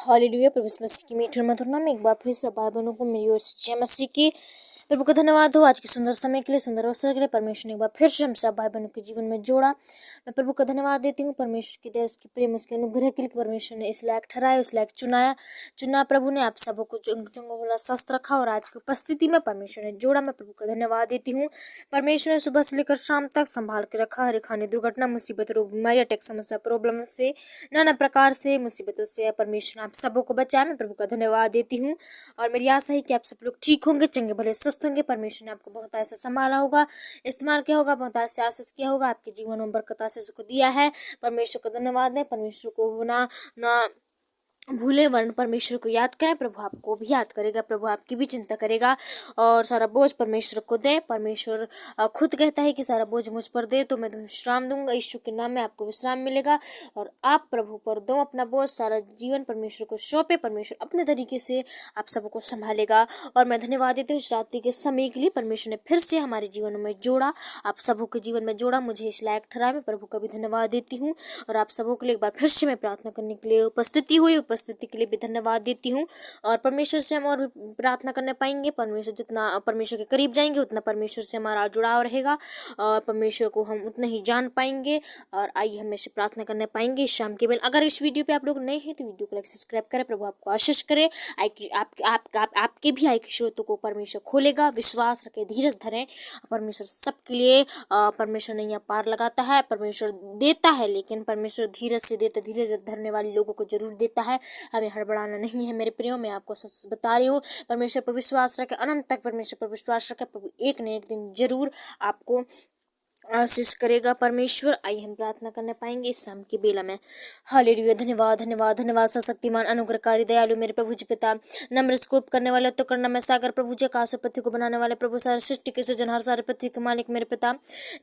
Hallelujah. प्रभु यीशु मसीह की मीठे और मधुर नाम में एक बार फिर से भाई बहनों को मेरी ओर से जय मसीह की। प्रभु का धन्यवाद हो आज के सुंदर समय के लिए, सुंदर अवसर के लिए। परमेश्वर ने एक बार फिर से हम सब भाई बहनों के जीवन में जोड़ा। मैं प्रभु का धन्यवाद देती हूँ परमेश्वर की दया, उसकी प्रेम, उसके अनुग्रह के लिए। परमेश्वर ने इस लायक ठहराया, उस लायक चुना प्रभु ने आप सबों को चंगा भला स्वस्थ रखा और आज की उपस्थिति में परमेश्वर ने जोड़ा। मैं प्रभु का धन्यवाद देती हूँ। परमेश्वर ने सुबह से लेकर शाम तक संभाल के रखा। हर एक हानि, दुर्घटना, मुसीबत, रोग, बीमारी, अटैक, समस्या, प्रॉब्लम से, नाना प्रकार से मुसीबतों से परमेश्वर ने आप सबों को बचाया। मैं प्रभु का धन्यवाद देती हूँ और मेरी आशा है कि आप सब लोग ठीक होंगे, चंगे भले स्वस्थ होंगे। परमेश्वर ने आपको बहुत ऐसा संभाला होगा, इस्तेमाल किया होगा, बहुत ऐसे आशीष किया होगा, आपके जीवन में बरकत आशीष को दिया है। परमेश्वर का धन्यवाद है। परमेश्वर को ना भूले, वरन परमेश्वर को याद करें। प्रभु आपको भी याद करेगा, प्रभु आपकी भी चिंता करेगा और सारा बोझ परमेश्वर को दे। परमेश्वर खुद कहता है कि सारा बोझ मुझ पर दे तो मैं तुम्हें विश्राम दूंगा। यीशु के नाम में आपको विश्राम मिलेगा और आप प्रभु पर दो अपना बोझ, सारा जीवन परमेश्वर को सौंपे। परमेश्वर अपने तरीके से आप सबको संभालेगा और मैं धन्यवाद देती हूँ इस रात्रि के समय के लिए। परमेश्वर ने फिर से हमारे जीवन में जोड़ा, आप सबों के जीवन में जोड़ा, मुझे इस लायक ठहराया। मैं प्रभु का भी धन्यवाद देती हूँ और आप सबों के लिए एक बार फिर से मैं प्रार्थना करने के लिए उपस्थिति के लिए भी धन्यवाद देती हूँ। और परमेश्वर से हम और भी प्रार्थना करने पाएंगे। परमेश्वर जितना परमेश्वर के करीब जाएंगे उतना परमेश्वर से हमारा जुड़ाव रहेगा और परमेश्वर को हम उतना ही जान पाएंगे और आइए हमेशा प्रार्थना करने पाएंगे इस शाम के बेल। अगर इस वीडियो पे आप लोग नए हैं तो वीडियो को लाइक सब्सक्राइब करें। प्रभु आपको आशीष करे, आपके भी आई के स्रोतों को परमेश्वर खोलेगा। विश्वास रखें, धीरज धरें। परमेश्वर सबके लिए परमेश्वर नहीं पार लगाता है, परमेश्वर देता है, लेकिन परमेश्वर धीरज से देता, धीरज धरने वाले लोगों को जरूर देता है। हमें हड़बड़ाना नहीं है मेरे प्रियो, मैं आपको सच बता रही हूँ। परमेश्वर पर विश्वास रखें, अनंत तक परमेश्वर पर विश्वास रखें। प्रभु एक न एक दिन जरूर आपको आशीष करेगा परमेश्वर। आइए हम प्रार्थना करने पाएंगे इस शाम की बेला में। हालेलुया। धन्यवाद धन्यवाद धन्यवाद शक्तिमान अनुग्रहकारी दयालु मेरे प्रभु जी पिता, नम्र स्कोप करने वाले तो करना मैं सागर प्रभु जी, आकाश पृथ्वी को बनाने वाले प्रभु, सारे सृष्टि के सृजनहार, सारे पृथ्वी के मालिक मेरे पिता,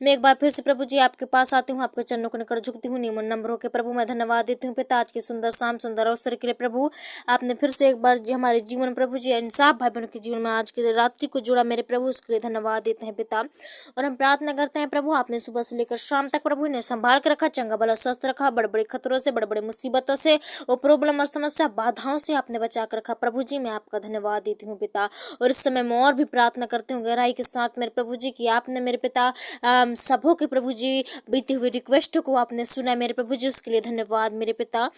मैं एक बार फिर से प्रभु जी आपके पास आती हूँ, आपके चरणों को निकट झुकती हूँ निमन नम्र होकर। प्रभु मैं धन्यवाद देती हूँ पिता आज के सुंदर शाम, सुंदर अवसर के लिए। प्रभु आपने फिर से एक बार जी हमारे जीवन प्रभु जी इंसाफ भाई बहनों के जीवन में आज की रात्रि को जोड़ा मेरे प्रभु, उसके लिए धन्यवाद देते हैं पिता। और हम प्रार्थना करते हैं प्रभु आपने सुबह से लेकर शाम तक प्रभु ने संभाल कर रखा, चंगा भला स्वस्थ रखा, बड़े बड़े खतरों से, बड़े बड़े मुसीबतों से, वो प्रॉब्लम और समस्या बाधाओं से आपने बचा कर रखा। प्रभु जी मैं आपका धन्यवाद देती हूँ पिता। और इस समय मैं और भी प्रार्थना करती हूँ गहराई के साथ मेरे प्रभु जी की आपने मेरे पिता सबों के प्रभु जी बीती हुई रिक्वेस्ट को आपने सुना मेरे प्रभु जी, उसके लिए धन्यवाद मेरे पिता।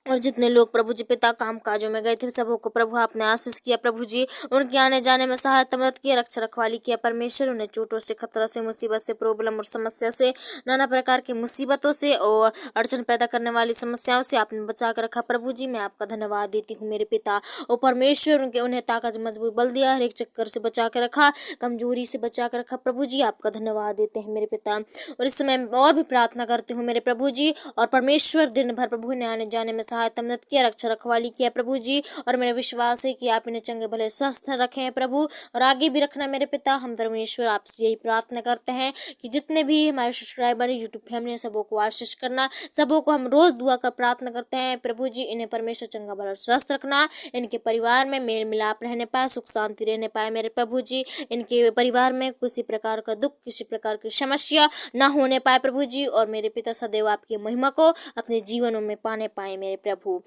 और जितने लोग प्रभु जी पिता काम काजों में गए थे सबों को प्रभु आपने आशीष किया। प्रभु जी उनके आने जाने में सहायता मदद किया, रक्षा रखवाली किया। परमेश्वर उन्हें चोटों से, खतरा से, मुसीबत से, प्रॉब्लम और समस्या से, नाना प्रकार की मुसीबतों से और अड़चन पैदा करने वाली समस्याओं से आपने बचा कर रखा। प्रभु जी मैं आपका धन्यवाद देती हूँ मेरे पिता। और परमेश्वर उन्हें ताकत मजबूत बल दिया, हर एक चक्कर से बचा कर रखा, कमजोरी से बचा कर रखा। प्रभु जी आपका धन्यवाद देते हैं मेरे पिता। और इस समय और भी प्रार्थना करती हूँ मेरे प्रभु जी। और परमेश्वर दिन भर प्रभु ने आने जाने में सहायता मदद किया, रक्षा रखवाली किया प्रभु जी। और मेरा विश्वास है कि आप इन्हें चंगे भले स्वस्थ रखें प्रभु और आगे भी रखना मेरे पिता। हम परमेश्वर आपसे यही प्रार्थना करते हैं कि जितने भी हमारे सब्सक्राइबर है, यूट्यूब फैमिली है, सबों को आशीष करना, सबों को हम रोज दुआ कर प्रार्थना करते हैं प्रभु जी इन्हें परमेश्वर चंगा भला स्वस्थ रखना, इनके परिवार में मेल मिलाप रहने पाए, सुख शांति रहने पाए मेरे प्रभु जी। इनके परिवार में किसी प्रकार का दुख, किसी प्रकार की समस्या ना होने पाए प्रभु जी। और मेरे पिता सदैव आपकी महिमा को अपने जीवनों में पाने पाए मेरे प्रभु।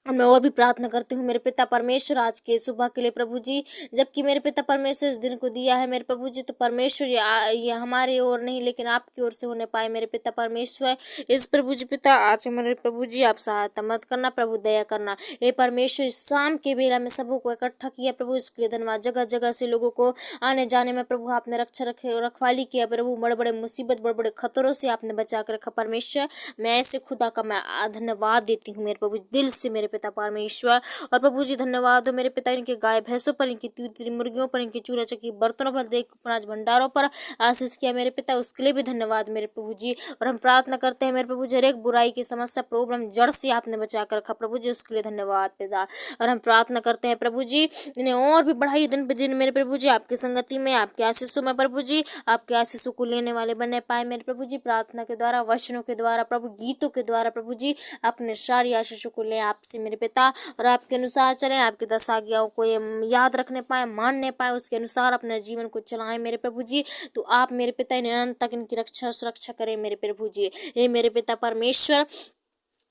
मैं और भी प्रार्थना करती हूँ मेरे पिता परमेश्वर आज के सुबह के लिए प्रभु जी, जबकि मेरे पिता परमेश्वर इस दिन को दिया है मेरे प्रभु जी, तो परमेश्वर ये हमारे ओर नहीं लेकिन आपकी ओर से होने पाए मेरे पिता परमेश्वर। इस प्रभु जी पिता आज मेरे प्रभु जी आप सहायता मत करना प्रभु, दया करना। ये परमेश्वर इस शाम के बेला में सबों को इकट्ठा किया प्रभु, इसके लिए धन्यवाद। जगह जगह से लोगों को आने जाने में प्रभु आपने रक्षा रखवाली किया प्रभु, बड़े बड़े मुसीबत, बड़े बड़े खतरों से आपने बचा कर रखा परमेश्वर। मैं ऐसे खुदा का मैं धन्यवाद देती हूँ मेरे प्रभु दिल से मेरे पिता परमेश्वर। और प्रभु जी धन्यवाद हो मेरे पिता इनके गाय भैंसों पर, इनकी तीतरी मुर्गियों पर, इनकी चूल्हा चक्की बर्तनों पर, देख अनाज भंडारों पर आशीष किया मेरे पिता, उसके लिए भी धन्यवाद मेरे प्रभु जी। और हम प्रार्थना करते हैं मेरे प्रभु जी हर एक बुराई की समस्या, प्रॉब्लम जड़ से आपने बचा कर रखा प्रभु जी, उसके लिए धन्यवाद पिता। और हम प्रार्थना करते हैं प्रभु जी इन्हें और भी बढ़ाई दिन पे दिन मेरे प्रभु जी, आपकी संगति में, आपके आशीषों में प्रभु जी, आपके आशीषों को लेने वाले बनने पाए मेरे प्रभु जी। प्रार्थना के द्वारा, वचनों के द्वारा प्रभु, गीतों के द्वारा प्रभु जी अपने सारी आशीषों को ले आपसे मेरे पिता, और आपके अनुसार चलें, आपकी 10 आज्ञाओं को ये याद रखने पाए, मानने पाए, उसके अनुसार अपने जीवन को चलाएं मेरे प्रभु जी। तो आप मेरे पिता इन्हें अनंत तक इनकी रक्षा सुरक्षा करें मेरे प्रभु जी। हे मेरे पिता परमेश्वर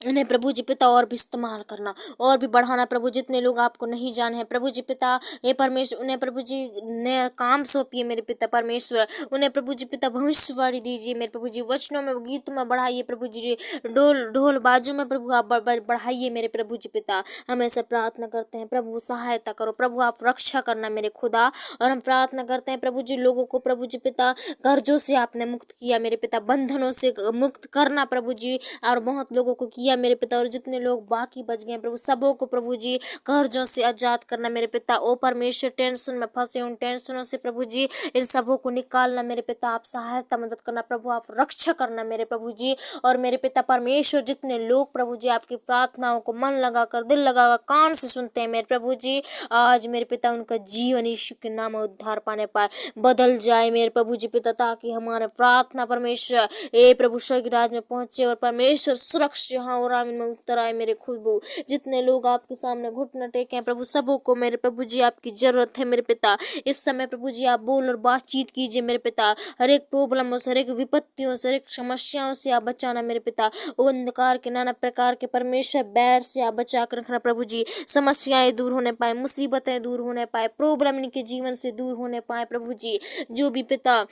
इन्हें प्रभु जी पिता और भी इस्तेमाल करना और भी बढ़ाना प्रभु। जितने लोग आपको नहीं जाने हैं प्रभु जी पिता, हे परमेश्वर, उन्हें प्रभु जी ने काम सौंपिए मेरे पिता परमेश्वर। उन्हें प्रभु जी पिता भविष्यवाणी दीजिए मेरे प्रभु जी, वचनों में गीतों में बढ़ाइए प्रभु जी, ढोल ढोल बाजू में प्रभु आप बढ़ाइए मेरे प्रभु जी पिता। हम ऐसा प्रार्थना करते हैं प्रभु, सहायता करो प्रभु, आप रक्षा करना मेरे खुदा। और हम प्रार्थना करते हैं प्रभु जी, लोगों को प्रभु जी पिता कर्जों से आपने मुक्त किया मेरे पिता, बंधनों से मुक्त करना प्रभु जी, और बहुत लोगों को किया मेरे पिता। और जितने लोग बाकी बच गए प्रभु, सबों को प्रभु जी कर्जों से आजाद करना मेरे पिता। ओ परमेश्वर, टेंशन में फंसे उन टेंशनों से प्रभु जी इन सबों को निकालना मेरे पिता, आप सहायता मदद करना प्रभु, आप रक्षा करना मेरे प्रभु जी। और मेरे पिता परमेश्वर, जितने लोग प्रभु जी आपकी प्रार्थनाओं को मन लगाकर, दिल लगाकर, कान से सुनते हैं मेरे प्रभु जी, आज मेरे पिता उनका जीवन यीशु के नाम में उद्धार पाने पाए, बदल जाए मेरे प्रभु जी पिता, ताकि हमारे प्रार्थना परमेश्वर ए प्रभु स्वर्ग राज में पहुंचे और परमेश्वर सुरक्षित यहाँ और आमीन में उत्तर आए मेरे खुशबू। जितने लोग आपके सामने घुटना टेके हैं प्रभु, सबों को मेरे प्रभु जी आपकी जरूरत है मेरे पिता। इस समय प्रभु जी आप बोल और बातचीत कीजिए मेरे पिता, हर एक प्रॉब्लमों से, हर एक विपत्तियों से, हर एक समस्याओं से आप बचाना मेरे पिता। वो अंधकार के नाना प्रकार के परमेश्वर बैर से आप बचा कर रखना प्रभु जी, समस्याएं दूर होने पाए, मुसीबतें दूर होने पाए, प्रॉब्लम इनके जीवन से दूर होने पाए प्रभु जी। जो भी पिता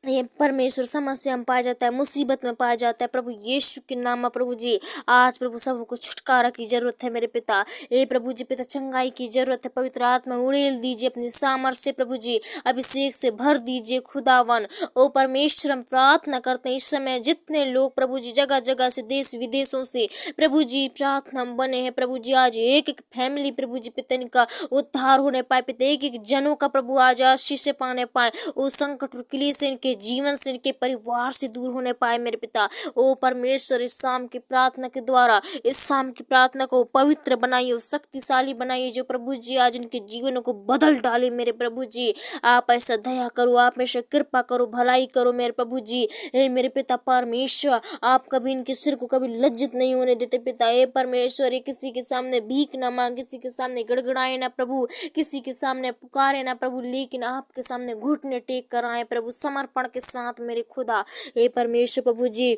ये परमेश्वर समस्या में पाया जाता है, मुसीबत में पाया जाता है प्रभु यीशु के नाम में प्रभु जी, आज प्रभु सबको छुटकारा की जरूरत है मेरे पिता। ए प्रभु जी पिता, चंगाई की जरूरत है, पवित्र आत्मा उड़ेल दीजिए अपनी सामर्थ्य प्रभु जी, अभिषेक से भर दीजिए खुदावन। ओ परमेश्वर, हम प्रार्थना करते हैं इस समय जितने लोग प्रभु जी जगह जगह से, देश विदेशों से प्रभु जी प्रार्थना बने हैं प्रभु जी, आज एक एक फैमिली प्रभु जी पिता इनका उद्धार होने पाए पिता, एक एक जनों का प्रभु आज आशीष से पाने पाए, उस संकट और क्लेश से इनके जीवन से, इनके परिवार से दूर होने पाए मेरे पिता। ओ परमेश्वर, इस शाम की प्रार्थना के द्वारा, इस शाम की प्रार्थना को पवित्र बनाइए, शक्तिशाली बनाइए, जो प्रभु जी आज इनके जीवनों को बदल डाले मेरे प्रभु जी। आप ऐसा दया करो, आप ऐसा कृपा करो, भलाई करो मेरे प्रभु जी। हे मेरे पिता परमेश्वर, आप कभी इनके सिर को कभी लज्जित नहीं होने देते पिता। हे परमेश्वर, ये किसी के सामने भीख ना मांगे, किसी के सामने गड़गड़ाए ना प्रभु, किसी के सामने पुकारे ना प्रभु, लेकिन आपके सामने घुटने टेक कर आए प्रभु, समर्पण के साथ मेरे खुदा। हे परमेश्वर प्रभु जी,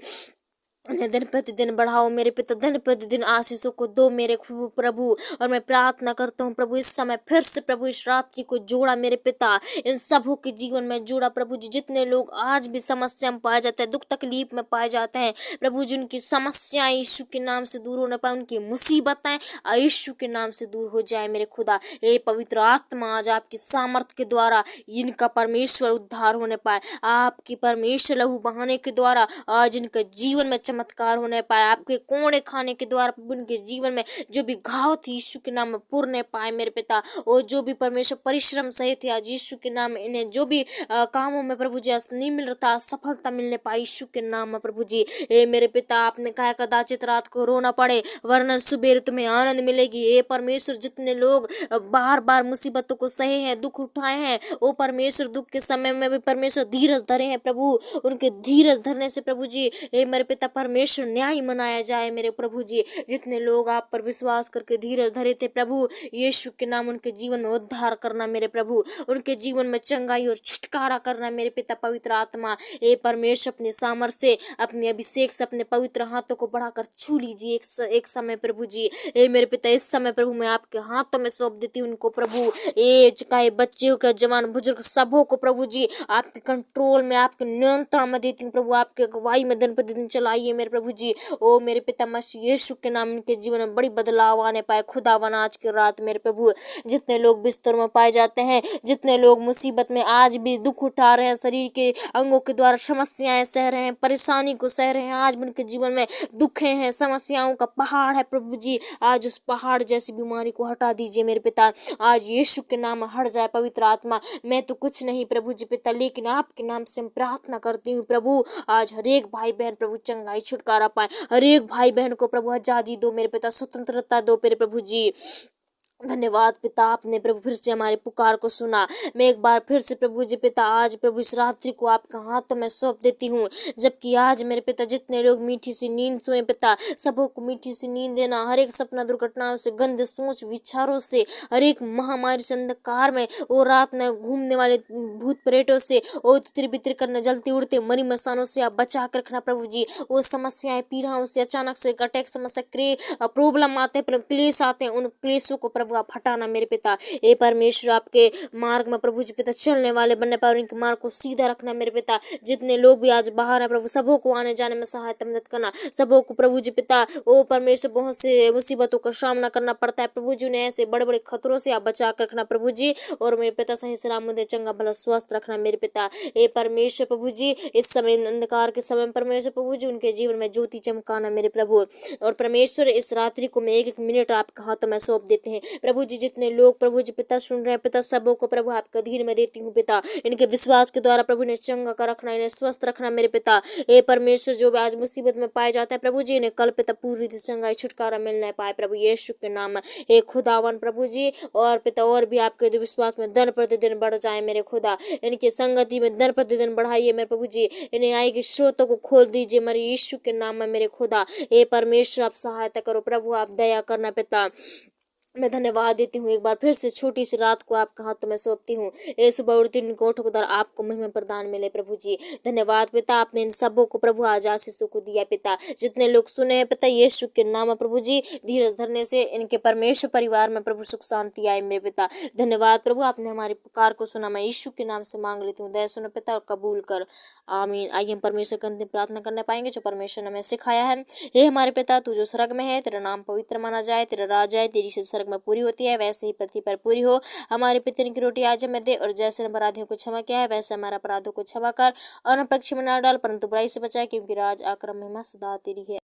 उन्हें दिन प्रतिदिन बढ़ाओ मेरे पिता, दिन प्रतिदिन आशीषों को दो मेरे प्रभु। और मैं प्रार्थना करता हूँ प्रभु, इस समय फिर से प्रभु इस रात्रि को जोड़ा मेरे पिता, इन सबों के जीवन में जोड़ा प्रभु जी। जितने लोग आज भी समस्या में पाए जाते हैं, दुख तकलीफ में पाए जाते हैं प्रभु जी, उनकी समस्याएं यीशु के नाम से दूर होने पाए, उनकी मुसीबतें यीशु के नाम से दूर हो जाए मेरे खुदा। हे पवित्र आत्मा, आज आपकी सामर्थ के द्वारा इनका परमेश्वर उद्धार होने पाए, आपकी परमेश्वर लहू बहाने के द्वारा आज इनका जीवन में चमत्कार होने पाए, आपके कोड़े खाने के द्वारा उनके जीवन में जो भी घाव थी यीशु के नाम में पूरने पाए मेरे पिता। और जो भी परमेश्वर परिश्रम सही थे आज यीशु के नाम में, इन्हें जो भी कामों में प्रभु जी नहीं मिल रहा था, सफलता मिलने पाई यीशु के नाम में प्रभु जी। ए मेरे पिता, आपने कहा कदाचित रात को रोना पड़े वरना सुबह तुम्हें आनंद मिलेगी। ए परमेश्वर, जितने लोग बार बार मुसीबतों को सहे हैं, दुख उठाए हैं, ओ परमेश्वर दुख के समय में भी परमेश्वर धीरज धरे हैं प्रभु, उनके धीरज धरने से प्रभु जी ए मेरे पिता परमेश्वर न्याय मनाया जाए मेरे प्रभु जी। जितने लोग आप पर विश्वास करके धीरज धरे थे प्रभु यीशु के नाम, उनके जीवन में उद्धार करना मेरे प्रभु, उनके जीवन में चंगाई और छुटकारा करना मेरे पिता पवित्र आत्मा। ए परमेश्वर, अपने सामर्थ्य से, अपने अभिषेक से अपने पवित्र हाथों को बढ़ाकर छू लीजिए एक समय प्रभु जी। ए मेरे पिता, इस समय प्रभु मैं आपके हाथों में सौंप देती हूँ उनको प्रभु। ए चाहे बच्चे हो के जवान बुजुर्ग सबों को प्रभु जी आपके कंट्रोल में, आपके नियंत्रण में देती हूँ प्रभु, आपके अगुवाई में दिन प्रतिदिन चलाइए मेरे प्रभु जी। ओ मेरे पिता मसीह यीशु के नाम, इनके जीवन में बड़ी बदलाव आने पाए खुदावन आज की रात मेरे प्रभु। जितने लोग बिस्तर में पाए जाते हैं, जितने लोग मुसीबत में आज भी दुख उठा रहे हैं, शरीर के अंगों के द्वारा समस्याएं सह रहे हैं, परेशानी को सह रहे हैं, आज भी उनके जीवन में दुखे हैं, समस्याओं का पहाड़ है प्रभु जी, आज उस पहाड़ जैसी बीमारी को हटा दीजिए मेरे पिता, आज यीशु के नाम हट जाए पवित्र आत्मा। मैं तो कुछ नहीं प्रभु जी पिता, लेकिन आपके नाम से प्रार्थना करती हूँ प्रभु, आज हर एक भाई बहन प्रभु चंगाई छुटकारा पाए, हर एक भाई बहन को प्रभु आजादी दो मेरे पिता, स्वतंत्रता दो मेरे प्रभु जी। धन्यवाद पिता, आपने प्रभु फिर से हमारी पुकार को सुना। मैं एक बार फिर से प्रभु जी पिता आज प्रभु इस रात्रि को आपके हाथों में सौंप देती हूँ। जबकि आज मेरे पिता जितने लोग मीठी सी नींद सोए पिता, सबों को मीठी सी नींद देना। हर एक सपना दुर्घटनाओं से, गंदे सोच विचारों से, हर एक महामारी से, अंधकार में और रात में घूमने वाले भूत प्रेतों से और तितर बितर करने जलते उड़ते मरी मसानों से आप बचा कर रखना प्रभु जी। वो समस्याएं पीड़ाओं से, अचानक से अटैक समस्या प्रॉब्लम आते हैं, क्लेश आते हैं, उन क्लेशों को प्रभु आप हटाना मेरे पिता। ए परमेश्वर आपके मार्ग में प्रभु जी पिता चलने वाले बनने पाए, उनके मार्ग को सीधा रखना मेरे पिता। जितने लोग भी आज बाहर है प्रभु, सबों को आने जाने में सहायता मदद करना। सबों को प्रभु जी पिता ओ परमेश्वर बहुत से मुसीबतों का सामना करना पड़ता है प्रभु जी, उन्हें ऐसे बड़े बड़े खतरों से आप बचा कर रखना प्रभु जी। और मेरे पिता सही सलामत चंगा भला स्वस्थ रखना मेरे पिता। ए परमेश्वर प्रभु जी इस समय अंधकार के समय में परमेश्वर प्रभु जी उनके जीवन में ज्योति चमकाना मेरे प्रभु। और परमेश्वर इस रात्रि को मैं एक एक मिनट आपके हाथों में सौंप देते हैं प्रभु जी। जितने लोग प्रभु जी पिता सुन रहे हैं पिता, सबों को प्रभु आपके अधीन में देती हूँ पिता। इनके विश्वास के द्वारा प्रभु ने चंगा कर रखना, इन्हें स्वस्थ रखना मेरे पिता। ए परमेश्वर जो भी आज मुसीबत में पाए जाते हैं प्रभु जी, इन्हें कल पिता पूरी चंगाई छुटकारा मिलने पाए प्रभु यीशु के नाम में। हे खुदावन प्रभु जी और पिता और भी आपके विश्वास में दिन प्रतिदिन बढ़ जाए मेरे खुदा। इनकी संगति में दिन प्रतिदिन बढ़ाइए मेरे प्रभु जी। इन्हें आएगी स्रोतों को खोल दीजिए मेरे यीशु के नाम में मेरे खुदा। हे परमेश्वर आप सहायता करो प्रभु, आप दया करना पिता। मैं धन्यवाद देती हूँ एक बार फिर से छोटी सी रात को आपके हाथों में सौंपती हूँ। ये सुबह उड़ती कोठों को द्वारा आपको महिमा प्रदान मिले प्रभु जी। धन्यवाद पिता, आपने इन सबों को प्रभु आज आशीषों को दिया पिता। जितने लोग सुने हैं पिता यीशु के नाम में प्रभु जी, धीरज धरने से इनके परमेश्वर परिवार में प्रभु सुख शांति आए मेरे पिता। धन्यवाद प्रभु, आपने हमारी पुकार को सुना। मैं यीशु के नाम से मांग लेती हूँ, दया सुनो पिता और कबूल कर, आमीन। आइए हम परमेश्वर की अंतिम प्रार्थना करने पाएंगे जो परमेश्वर ने हमें सिखाया है। हे हमारे पिता तू जो स्वर्ग में है, तेरा नाम पवित्र माना जाए, तेरा राज आए, तेरी इच्छा स्वर्ग में पूरी होती है वैसे ही पृथ्वी पर पूरी हो। हमारे पितरों की रोटी आज हमें दे, और जैसे अपराधियों को क्षमा किया है वैसे हमारे अपराधों को क्षमा कर, और हम परीक्षा में न डाल परंतु बुराई से बचाए, क्योंकि राज आक्रम महिमा सदा तेरी है।